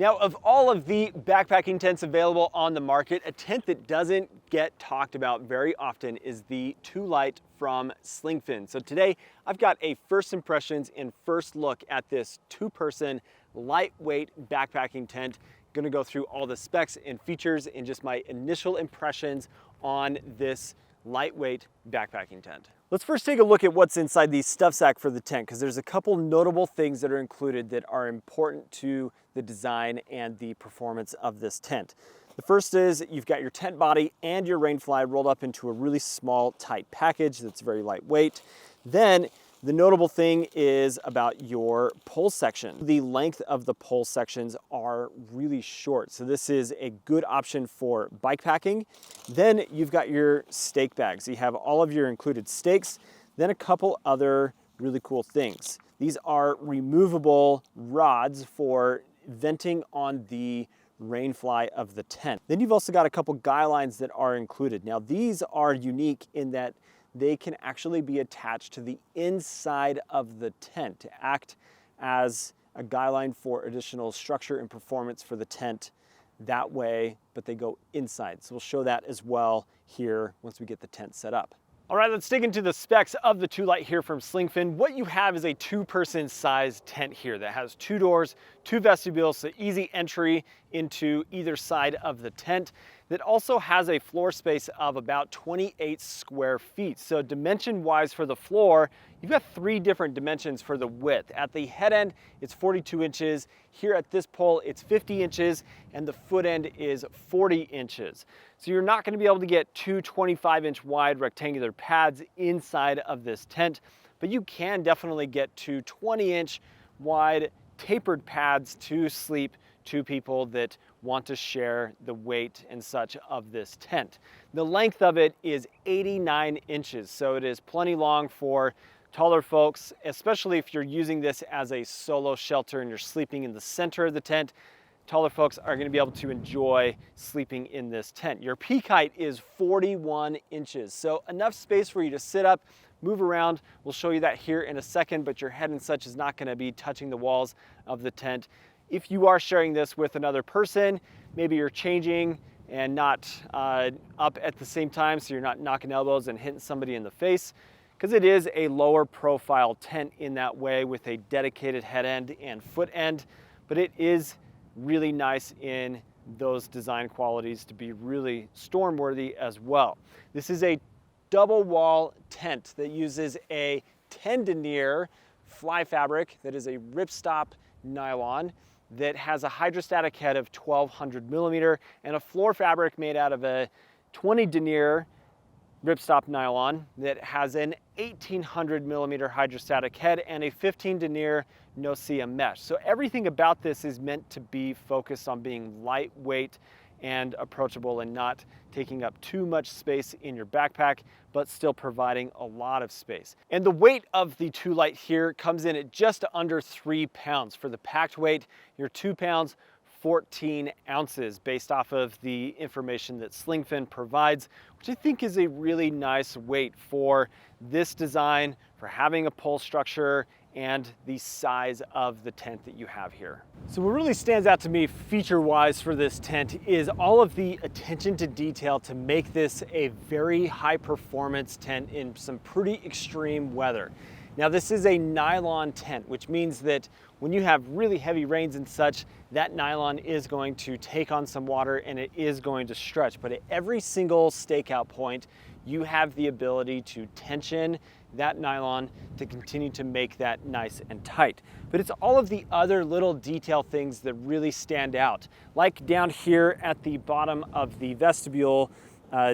Now, of all of the backpacking tents available on the market, a tent that doesn't get talked about very often is the 2Lite from Slingfin. So today, I've got a first impressions and first look at this two-person lightweight backpacking tent. Gonna go through all the specs and features and just my initial impressions on this lightweight backpacking tent. Let's first take a look at what's inside the stuff sack for the tent, because there's a couple notable things that are included that are important to the design and the performance of this tent. The first is you've got your tent body and your rainfly rolled up into a really small, tight package that's very lightweight. Then the notable thing is about your pole section. The length of the pole sections are really short, so this is a good option for bike packing. Then you've got your stake bags. You have all of your included stakes, then a couple other really cool things. These are removable rods for venting on the rainfly of the tent. Then you've also got a couple guy lines that are included. Now these are unique in that they can actually be attached to the inside of the tent to act as a guy line for additional structure and performance for the tent that way, but they go inside. So we'll show that as well here once we get the tent set up. All right, let's dig into the specs of the 2Lite here from Slingfin. What you have is a two-person size tent here that has two doors, two vestibules, so easy entry into either side of the tent. That also has a floor space of about 28 square feet. So dimension-wise for the floor, you've got three different dimensions for the width. At the head end, it's 42 inches. Here at this pole, it's 50 inches, and the foot end is 40 inches. So you're not gonna be able to get two 25-inch wide rectangular pads inside of this tent, but you can definitely get two 20-inch wide tapered pads to sleep two people that want to share the weight and such of this tent. The length of it is 89 inches, so it is plenty long for taller folks, especially if you're using this as a solo shelter and you're sleeping in the center of the tent. Taller folks are going to be able to enjoy sleeping in this tent. Your peak height is 41 inches, so enough space for you to sit up, move around. We'll show you that here in a second, but your head and such is not going to be touching the walls of the tent. If you are sharing this with another person, maybe you're changing and not up at the same time, so you're not knocking elbows and hitting somebody in the face, because it is a lower profile tent in that way with a dedicated head end and foot end, but it is really nice in those design qualities to be really storm worthy as well. This is a double wall tent that uses a 10 denier fly fabric that is a ripstop nylon that has a hydrostatic head of 1200 millimeter and a floor fabric made out of a 20 denier ripstop nylon that has an 1800 millimeter hydrostatic head and a 15 denier no-see mesh. So everything about this is meant to be focused on being lightweight and approachable and not taking up too much space in your backpack, but still providing a lot of space. And the weight of the 2Lite here comes in at just under 3 pounds. For the packed weight, you're 2 pounds, 14 ounces based off of the information that Slingfin provides, which I think is a really nice weight for this design, for having a pole structure, and the size of the tent that you have here. So what really stands out to me feature-wise for this tent is all of the attention to detail to make this a very high-performance tent in some pretty extreme weather. Now this is a nylon tent, which means that when you have really heavy rains and such, that nylon is going to take on some water and it is going to stretch. But at every single stakeout point, you have the ability to tension that nylon to continue to make that nice and tight. But it's all of the other little detail things that really stand out. Like down here at the bottom of the vestibule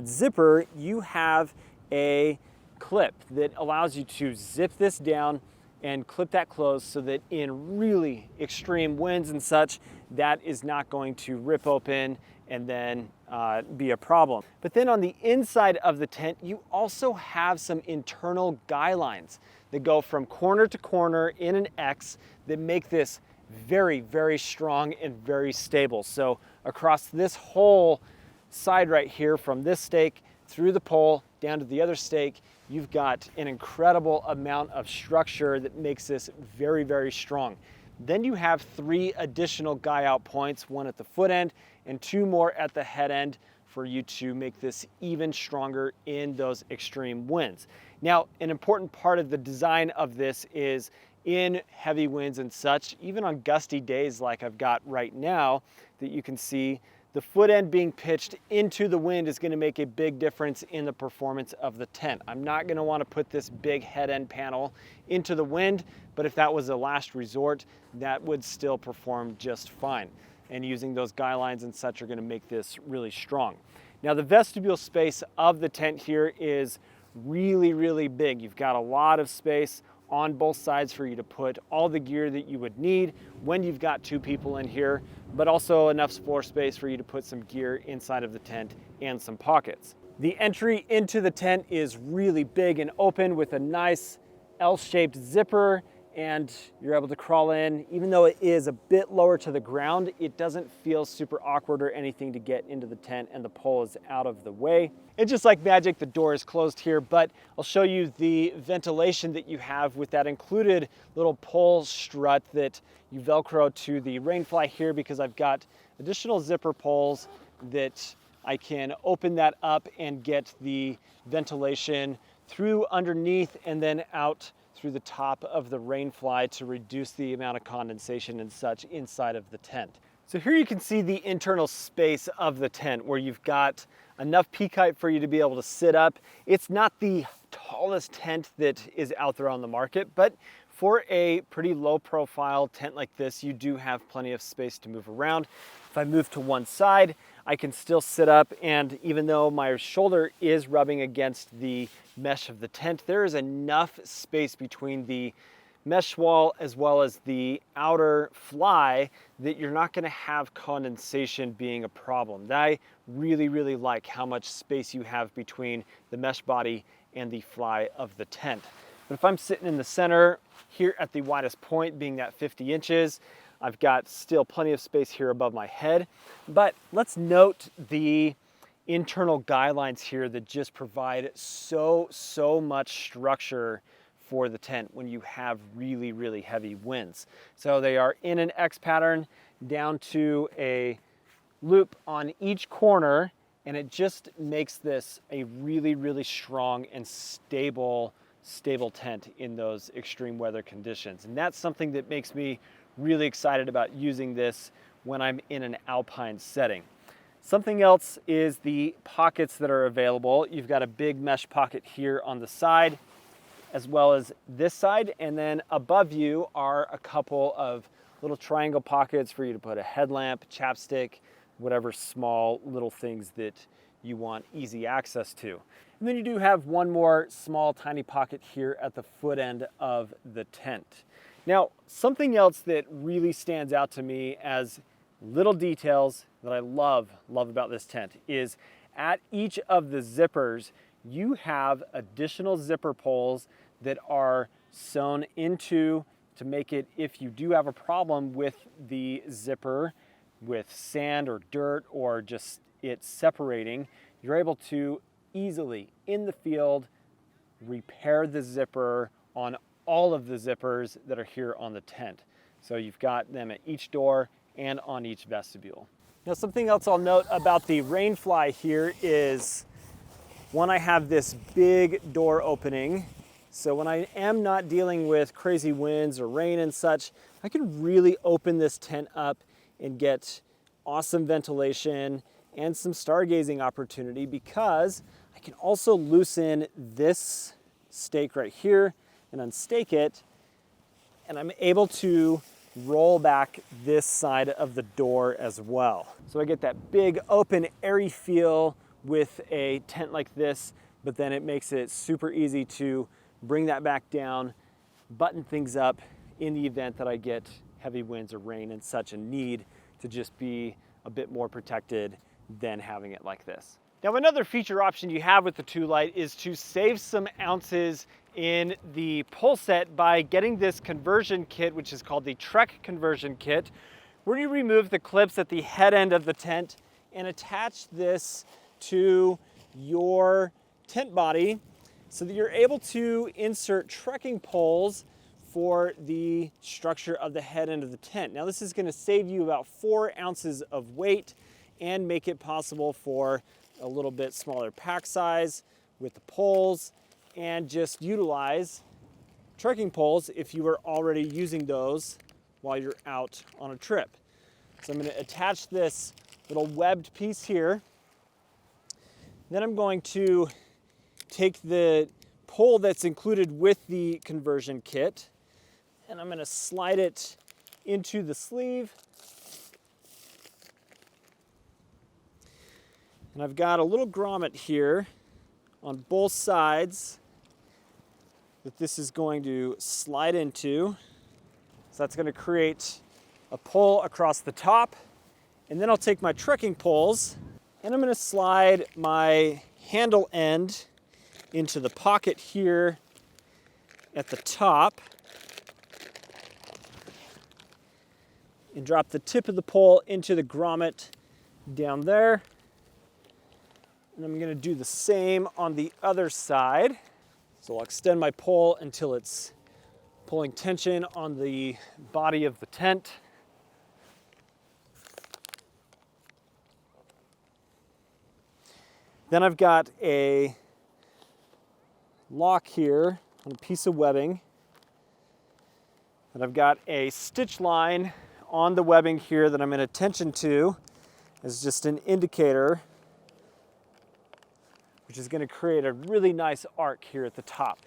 zipper, you have a clip that allows you to zip this down and clip that closed so that in really extreme winds and such, that is not going to rip open and then be a problem. But then on the inside of the tent, you also have some internal guy lines that go from corner to corner in an X that make this very, very strong and very stable. So across this whole side right here, from this stake through the pole down to the other stake, you've got an incredible amount of structure that makes this very, very strong. Then you have 3 additional guy out points, 1 at the foot end and 2 more at the head end for you to make this even stronger in those extreme winds. Now, an important part of the design of this is in heavy winds and such, even on gusty days like I've got right now, that you can see the foot end being pitched into the wind is going to make a big difference in the performance of the tent. I'm not going to want to put this big head end panel into the wind, but if that was a last resort, that would still perform just fine. And using those guy lines and such are going to make this really strong. Now, the vestibule space of the tent here is really, really big. You've got a lot of space on both sides for you to put all the gear that you would need when you've got 2 people in here, but also enough floor space for you to put some gear inside of the tent and some pockets. The entry into the tent is really big and open with a nice L-shaped zipper, and you're able to crawl in. Even though it is a bit lower to the ground, it doesn't feel super awkward or anything to get into the tent, and the pole is out of the way. And just like magic, the door is closed here, but I'll show you the ventilation that you have with that included little pole strut that you Velcro to the rainfly here, because I've got additional zipper poles that I can open that up and get the ventilation through underneath and then out through the top of the rainfly to reduce the amount of condensation and such inside of the tent. So here you can see the internal space of the tent where you've got enough peak height for you to be able to sit up. It's not the tallest tent that is out there on the market, but for a pretty low profile tent like this, you do have plenty of space to move around. If I move to one side, I can still sit up, and even though my shoulder is rubbing against the mesh of the tent, there is enough space between the mesh wall as well as the outer fly that you're not going to have condensation being a problem. I really, really like how much space you have between the mesh body and the fly of the tent. But if I'm sitting in the center here at the widest point, being that 50 inches, I've got still plenty of space here above my head. But let's note the internal guy lines here that just provide so much structure for the tent when you have really, really heavy winds. So they are in an X pattern down to a loop on each corner, and it just makes this a really, really strong and stable tent in those extreme weather conditions. And that's something that makes me really excited about using this when I'm in an alpine setting. Something else is the pockets that are available. You've got a big mesh pocket here on the side, as well as this side, and then above you are a couple of little triangle pockets for you to put a headlamp, chapstick, whatever small little things that you want easy access to. And then you do have one more small tiny pocket here at the foot end of the tent. Now, something else that really stands out to me as little details that I love about this tent is at each of the zippers, you have additional zipper poles that are sewn into to make it, if you do have a problem with the zipper, with sand or dirt or just it separating, you're able to easily in the field repair the zipper on all of the zippers that are here on the tent. So you've got them at each door and on each vestibule. Now, something else I'll note about the rainfly here is when I have this big door opening, so when I am not dealing with crazy winds or rain and such, I can really open this tent up and get awesome ventilation and some stargazing opportunity, because I can also loosen this stake right here and unstake it, and I'm able to roll back this side of the door as well. So I get that big open airy feel with a tent like this, but then it makes it super easy to bring that back down, button things up in the event that I get heavy winds or rain and such, and need to just be a bit more protected than having it like this. Now, another feature option you have with the 2Lite is to save some ounces in the pole set by getting this conversion kit, which is called the Trek conversion kit, where you remove the clips at the head end of the tent and attach this to your tent body so that you're able to insert trekking poles for the structure of the head end of the tent. Now this is going to save you about 4 ounces of weight and make it possible for a little bit smaller pack size with the poles, and just utilize trekking poles if you are already using those while you're out on a trip. So I'm going to attach this little webbed piece here. Then I'm going to take the pole that's included with the conversion kit, and I'm going to slide it into the sleeve. And I've got a little grommet here on both sides that this is going to slide into. So that's going to create a pole across the top. And then I'll take my trekking poles and I'm going to slide my handle end into the pocket here at the top and drop the tip of the pole into the grommet down there. And I'm going to do the same on the other side. So I'll extend my pole until it's pulling tension on the body of the tent. Then I've got a lock here on a piece of webbing. And I've got a stitch line on the webbing here that I'm going to tension to as just an indicator, which is going to create a really nice arc here at the top.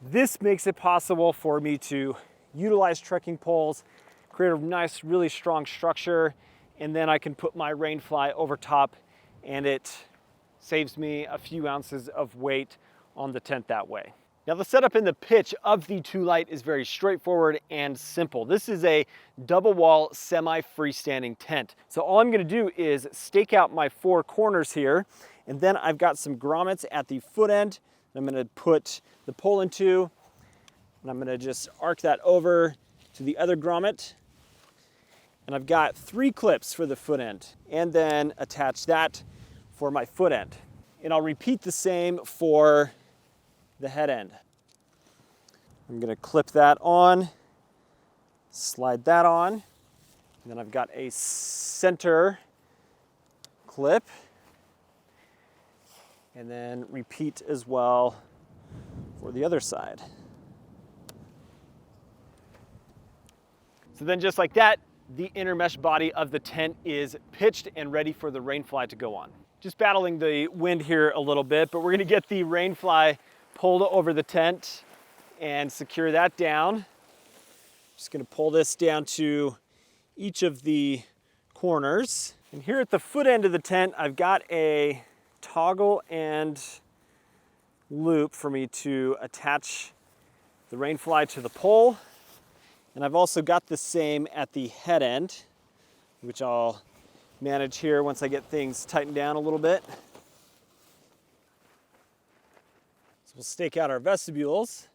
This makes it possible for me to utilize trekking poles, create a nice, really strong structure, and then I can put my rainfly over top, and it saves me a few ounces of weight on the tent that way. Now the setup and the pitch of the 2Lite is very straightforward and simple. This is a double wall semi-freestanding tent. So all I'm going to do is stake out my 4 corners here, and then I've got some grommets at the foot end that I'm going to put the pole into, and I'm going to just arc that over to the other grommet. And I've got 3 clips for the foot end, and then attach that for my foot end. And I'll repeat the same for the head end. I'm going to clip that on, slide that on, and then I've got a center clip, and then repeat as well for the other side. So then just like that, the inner mesh body of the tent is pitched and ready for the rainfly to go on. Just battling the wind here a little bit, but we're gonna get the rainfly pulled over the tent and secure that down. Just gonna pull this down to each of the corners. And here at the foot end of the tent, I've got a toggle and loop for me to attach the rainfly to the pole. And I've also got the same at the head end, which I'll manage here once I get things tightened down a little bit. So we'll stake out our vestibules.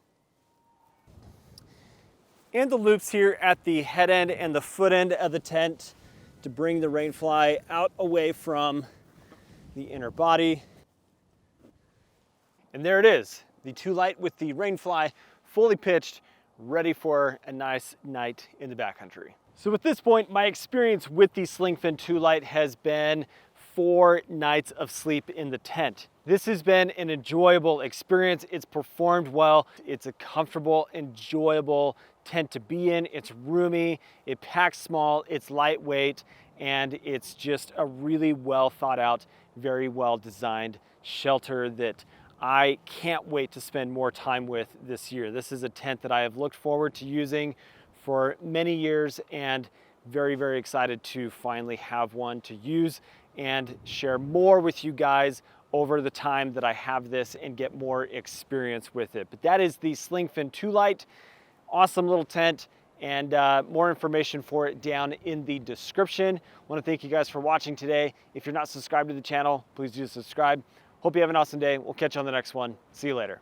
And the loops here at the head end and the foot end of the tent to bring the rainfly out away from the inner body. And there it is, the 2Lite with the rainfly fully pitched, ready for a nice night in the backcountry. So at this point, my experience with the Slingfin 2Lite has been 4 nights of sleep in the tent. This has been an enjoyable experience. It's performed well. It's a comfortable, enjoyable tent to be in. It's roomy, it packs small, it's lightweight, and it's just a really well thought out, very well designed shelter that I can't wait to spend more time with this year. This is a tent that I have looked forward to using for many years, and very, very excited to finally have one to use and share more with you guys over the time that I have this and get more experience with it. But that is the Slingfin 2Lite. Awesome little tent, and more information for it down in the description. I want to thank you guys for watching today. If you're not subscribed to the channel, please do subscribe. Hope you have an awesome day. We'll catch you on the next one. See you later.